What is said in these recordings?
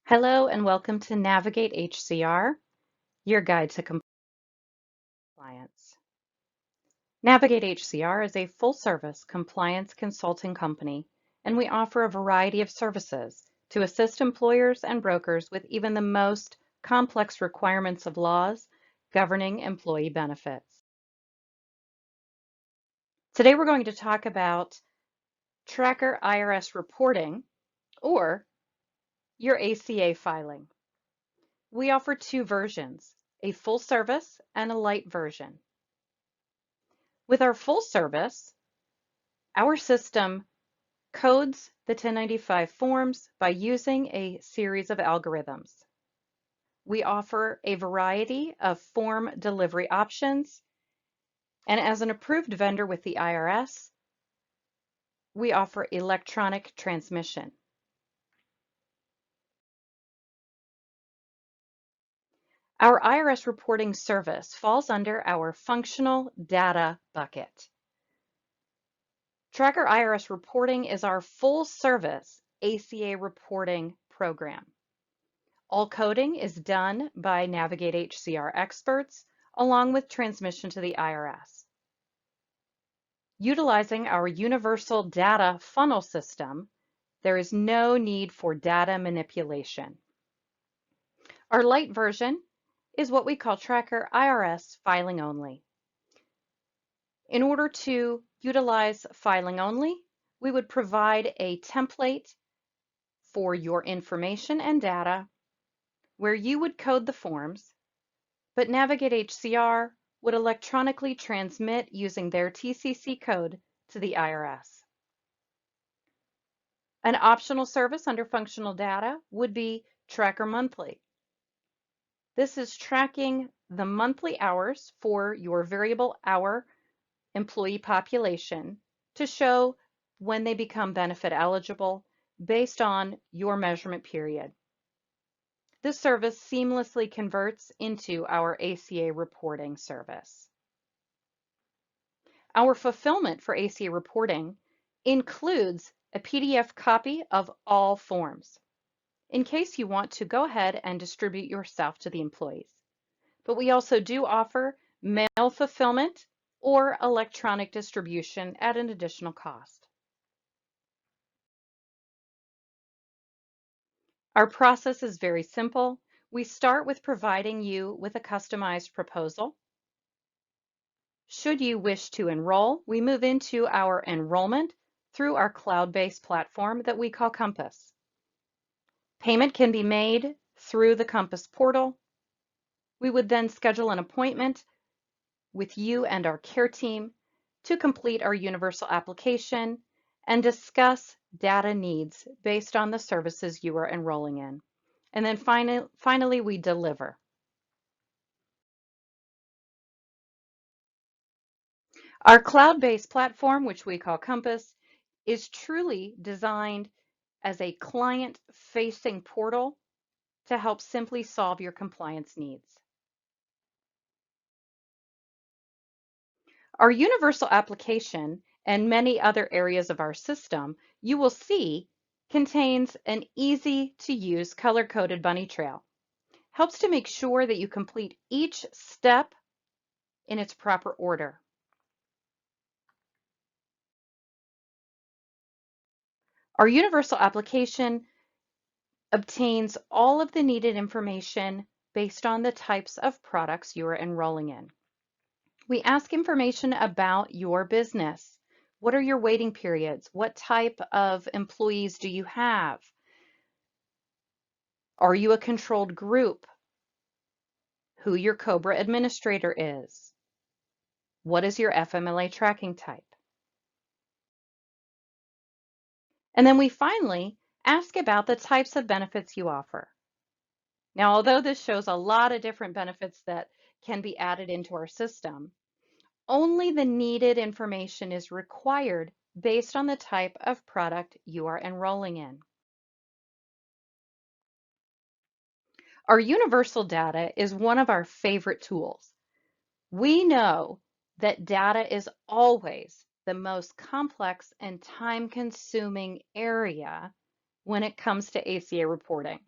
Hello and welcome to Navigate HCR, your guide to compliance. Navigate HCR is a full-service compliance consulting company, and we offer a variety of services to assist employers and brokers with even the most complex requirements of laws governing employee benefits. Today we're going to talk about tracker IRS reporting or your ACA filing. We offer two versions, a full service and a light version. With our full service, our system codes the 1095 forms by using a series of algorithms. We offer a variety of form delivery options, and as an approved vendor with the IRS, we offer electronic transmission. Our IRS reporting service falls under our functional data bucket. Tracker IRS Reporting is our full-service ACA reporting program. All coding is done by NavigateHCR experts, along with transmission to the IRS. Utilizing our universal data funnel system, there is no need for data manipulation. Our light version is what we call Tracker IRS Filing Only. In order to utilize filing only, we would provide a template for your information and data where you would code the forms, but NavigateHCR would electronically transmit using their TCC code to the IRS. An optional service under functional data would be Tracker Monthly. This is tracking the monthly hours for your variable hour employee population to show when they become benefit eligible based on your measurement period. This service seamlessly converts into our ACA reporting service. Our fulfillment for ACA reporting includes a PDF copy of all forms, in case you want to go ahead and distribute yourself to the employees. But we also do offer mail fulfillment or electronic distribution at an additional cost. Our process is very simple. We start with providing you with a customized proposal. Should you wish to enroll, we move into our enrollment through our cloud-based platform that we call Compass. Payment can be made through the Compass portal. We would then schedule an appointment with you and our care team to complete our universal application and discuss data needs based on the services you are enrolling in. And then finally, we deliver. Our cloud-based platform, which we call Compass, is truly designed as a client-facing portal to help simply solve your compliance needs. Our universal application and many other areas of our system, you will see, contains an easy-to-use color-coded bunny trail. Helps to make sure that you complete each step in its proper order. Our universal application obtains all of the needed information based on the types of products you are enrolling in. We ask information about your business. What are your waiting periods? What type of employees do you have? Are you a controlled group? Who your COBRA administrator is? What is your FMLA tracking type? And then we finally ask about the types of benefits you offer. Now, although this shows a lot of different benefits that can be added into our system, only the needed information is required based on the type of product you are enrolling in. Our universal data is one of our favorite tools. We know that data is always the most complex and time-consuming area when it comes to ACA reporting.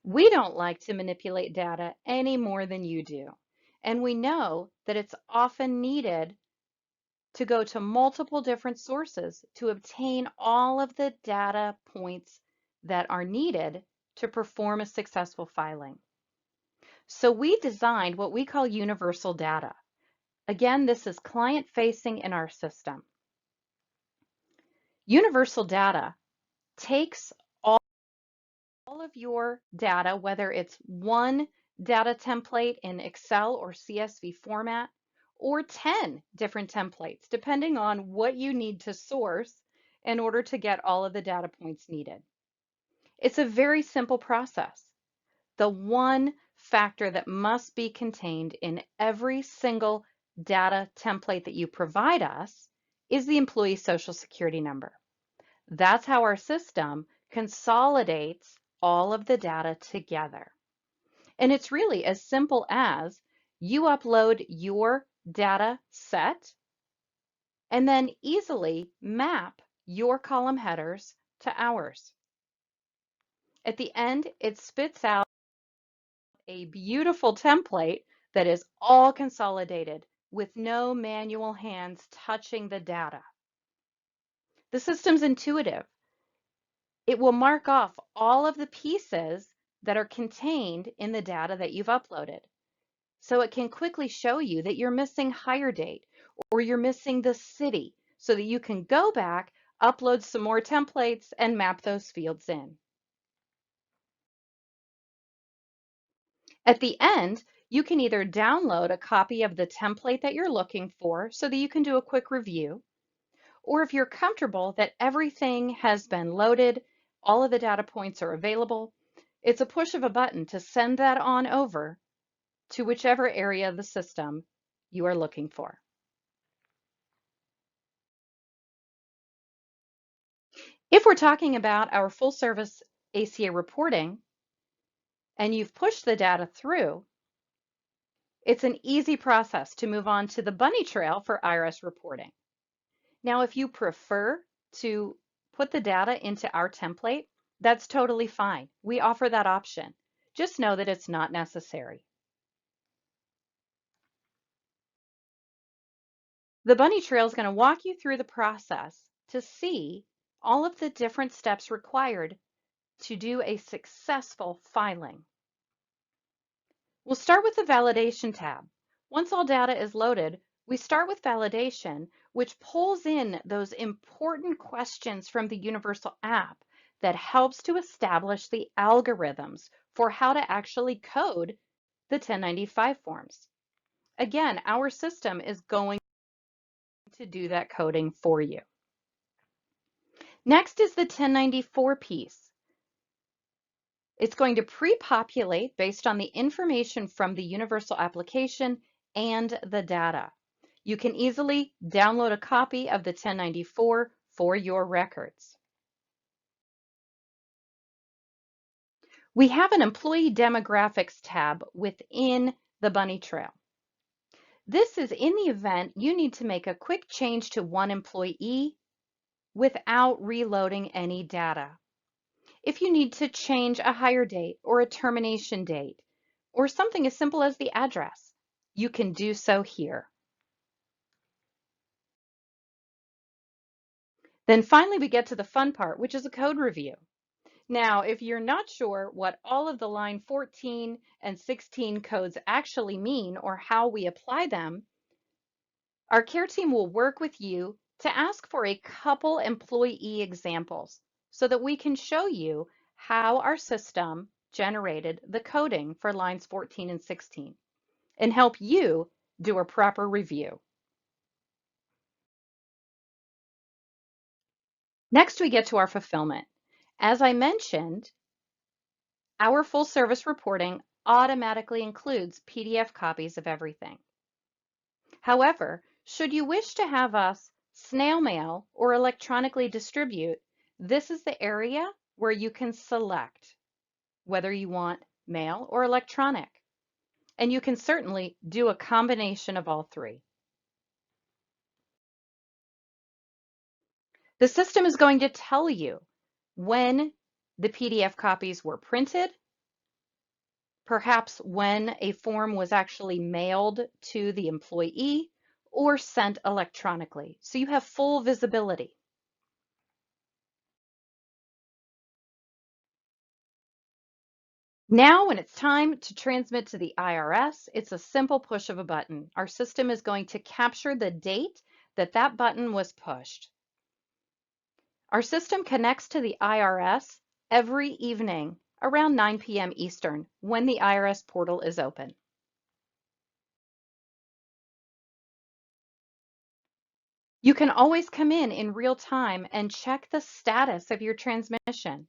We don't like to manipulate data any more than you do, and we know that it's often needed to go to multiple different sources to obtain all of the data points that are needed to perform a successful filing. So we designed what we call universal data. Again, this is client-facing in our system. Universal data takes all of your data, whether it's one data template in Excel or CSV format, or 10 different templates, depending on what you need to source in order to get all of the data points needed. It's a very simple process. The one factor that must be contained in every single data template that you provide us is the employee social security number. That's how our system consolidates all of the data together. And it's really as simple as you upload your data set and then easily map your column headers to ours. At the end, it spits out a beautiful template that is all consolidated with no manual hands touching the data. The system's intuitive. It will mark off all of the pieces that are contained in the data that you've uploaded. So it can quickly show you that you're missing hire date or you're missing the city so that you can go back, upload some more templates, and map those fields in. At the end, you can either download a copy of the template that you're looking for so that you can do a quick review, or if you're comfortable that everything has been loaded, all of the data points are available, it's a push of a button to send that on over to whichever area of the system you are looking for. If we're talking about our full service ACA reporting and you've pushed the data through, it's an easy process to move on to the bunny trail for IRS reporting. Now, if you prefer to put the data into our template, that's totally fine. We offer that option. Just know that it's not necessary. The bunny trail is going to walk you through the process to see all of the different steps required to do a successful filing. We'll start with the validation tab. Once all data is loaded, we start with validation, which pulls in those important questions from the Universal app that helps to establish the algorithms for how to actually code the 1095 forms. Again, our system is going to do that coding for you. Next is the 1094 piece. It's going to pre-populate based on the information from the Universal application and the data. You can easily download a copy of the 1094 for your records. We have an employee demographics tab within the bunny trail. This is in the event you need to make a quick change to one employee without reloading any data. If you need to change a hire date or a termination date, or something as simple as the address, you can do so here. Then finally, we get to the fun part, which is a code review. Now, if you're not sure what all of the line 14 and 16 codes actually mean or how we apply them, our care team will work with you to ask for a couple employee examples so that we can show you how our system generated the coding for lines 14 and 16 and help you do a proper review. Next, we get to our fulfillment. As I mentioned, our full service reporting automatically includes PDF copies of everything. However, should you wish to have us snail mail or electronically distribute, this is the area where you can select whether you want mail or electronic. And you can certainly do a combination of all three. The system is going to tell you when the PDF copies were printed perhaps when a form was actually mailed to the employee or sent electronically, so you have full visibility. Now, when it's time to transmit to the IRS, it's a simple push of a button. Our system is going to capture the date that that button was pushed. Our system connects to the IRS every evening around 9 p.m. Eastern when the IRS portal is open. You can always come in real time and check the status of your transmission.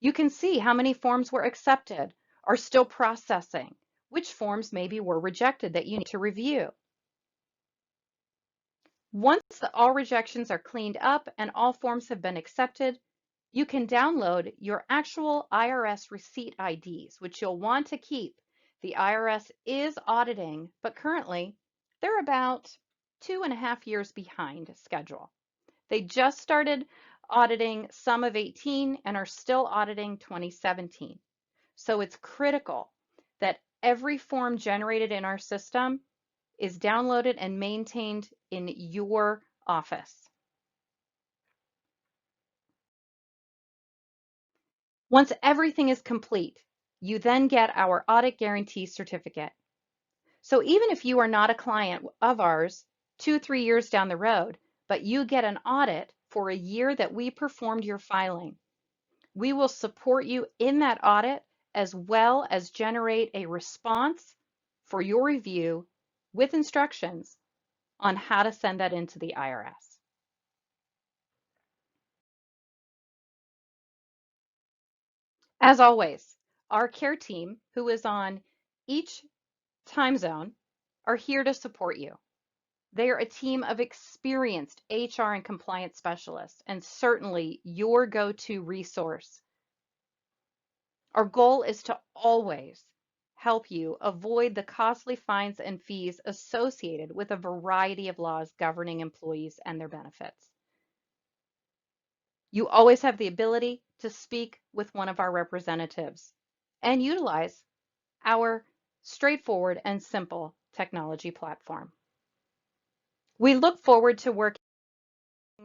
You can see how many forms were accepted, are still processing, which forms maybe were rejected that you need to review. Once all rejections are cleaned up and all forms have been accepted, you can download your actual IRS receipt IDs, which you'll want to keep. The IRS is auditing, but currently they're about 2.5 years behind schedule. They just started auditing some of 18 and are still auditing 2017. So it's critical that every form generated in our system is downloaded and maintained in your office. Once everything is complete, you then get our audit guarantee certificate. So even if you are not a client of ours 2-3 years down the road, but you get an audit for a year that we performed your filing, we will support you in that audit as well as generate a response for your review with instructions on how to send that into the IRS. As always, our care team, who is on each time zone, are here to support you. They are a team of experienced HR and compliance specialists, and certainly your go-to resource. Our goal is to always help you avoid the costly fines and fees associated with a variety of laws governing employees and their benefits. You always have the ability to speak with one of our representatives and utilize our straightforward and simple technology platform. We look forward to working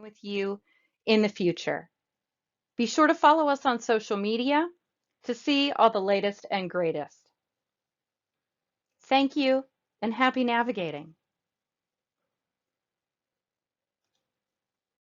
with you in the future. Be sure to follow us on social media to see all the latest and greatest. Thank you and happy navigating.